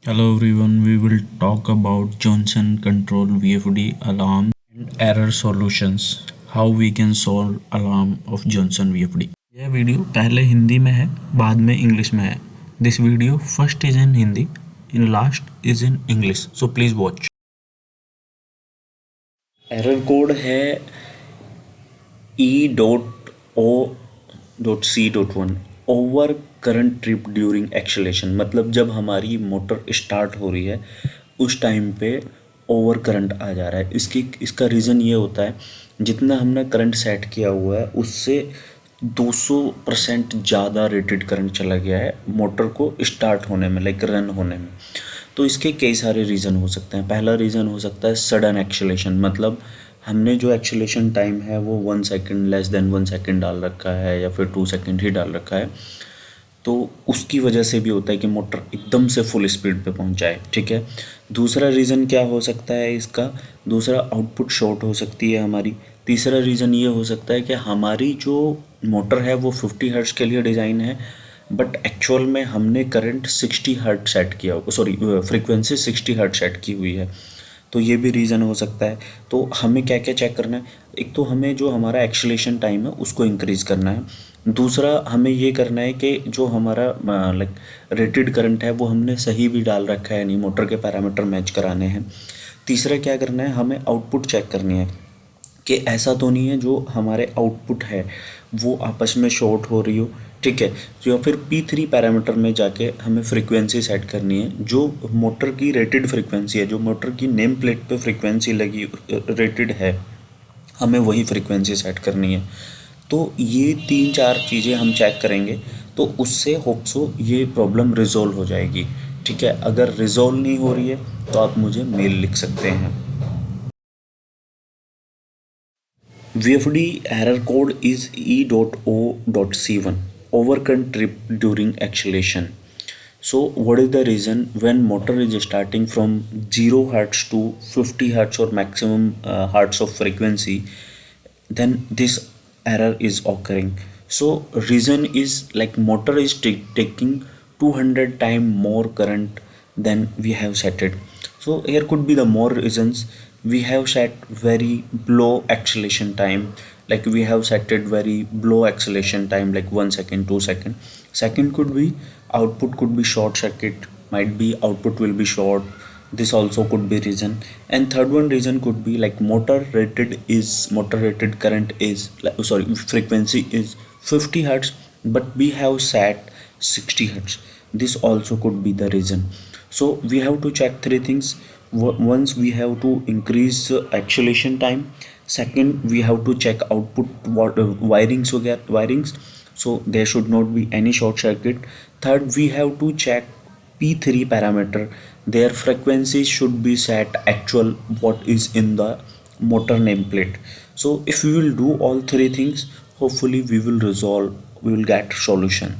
Hello everyone, we will talk about Johnson Control VFD alarm and error solutions. How we can solve alarm of Johnson VFD. यह video पहले हिंदी में है, बाद में English में है. This video first is in Hindi, in last is in English. So please watch. Error code है E.O.C.1 over current trip during acceleration. मतलब जब हमारी मोटर स्टार्ट हो रही है उस टाइम पे ओवर करंट आ जा रहा है. इसका रीज़न ये होता है जितना हमने करंट सेट किया हुआ है उससे 200% ज़्यादा रेटेड करंट चला गया है मोटर को स्टार्ट होने में, लाइक रन होने में. तो इसके कई सारे रीज़न हो सकते हैं. पहला रीज़न हो सकता है सडन एक्सेलेरेशन. मतलब हमने जो एक्सेलेरेशन टाइम है वो 1 सेकेंड, लेस देन 1 सेकेंड डाल रखा है या फिर 2 सेकेंड ही डाल रखा है. तो उसकी वजह से भी होता है कि मोटर एकदम से फुल स्पीड पे पहुंच जाए. ठीक है. दूसरा रीज़न क्या हो सकता है इसका? दूसरा आउटपुट शॉर्ट हो सकती है हमारी. तीसरा रीज़न ये हो सकता है कि हमारी जो मोटर है वो 50 हर्ट्ज़ के लिए डिज़ाइन है, बट एक्चुअल में हमने करंट 60 हर्ट्ज़ सेट किया, सॉरी फ्रीक्वेंसी 60 हर्ट्ज़ सेट की हुई है. तो ये भी रीज़न हो सकता है. तो हमें क्या क्या चेक करना है? एक तो हमें जो हमारा एक्सेलेरेशन टाइम है उसको इंक्रीज़ करना है. दूसरा हमें ये करना है कि जो हमारा लाइक रेटेड करंट है वो हमने सही भी डाल रखा है नहीं, मोटर के पैरामीटर मैच कराने हैं. तीसरा क्या करना है, हमें आउटपुट चेक करनी है कि ऐसा तो नहीं है जो हमारे आउटपुट है वो आपस में शॉर्ट हो रही हो. ठीक है. तो या फिर P3 पैरामीटर में जाके हमें फ्रीक्वेंसी सेट करनी है. जो मोटर की रेटेड फ्रीक्वेंसी है, जो मोटर की नेम प्लेट पे फ्रीक्वेंसी लगी रेटेड है, हमें वही फ्रीक्वेंसी सेट करनी है. तो ये 3-4 चीज़ें हम चेक करेंगे तो उससे होप्सो ये प्रॉब्लम रिजॉल्व हो जाएगी. ठीक है. अगर रिजॉल्व नहीं हो रही है तो आप मुझे मेल लिख सकते हैं. VFD error code is E.O.C1 overcurrent trip during acceleration. So what is the reason when motor is starting from 0 hertz to 50 hertz or maximum hertz of frequency, then this error is occurring. So reason is like motor is taking 200 time more current than we have set it. So here could be the more reasons. We have set very low acceleration time, like we have set it very low acceleration time like 1 second, 2 second. Second could be output could be short circuit, might be output will be short. This also could be reason. And third one reason could be like motor rated current is sorry, frequency is 50 hertz, but we have set 60 hertz. This also could be the reason. So we have to check three things. Once we have to increase acceleration time. Second, we have to check output wirings wirings, so there should not be any short circuit. Third, we have to check P3 parameter. Their frequency should be set actual what is in the motor nameplate. So if we will do all three things, hopefully we will get solution.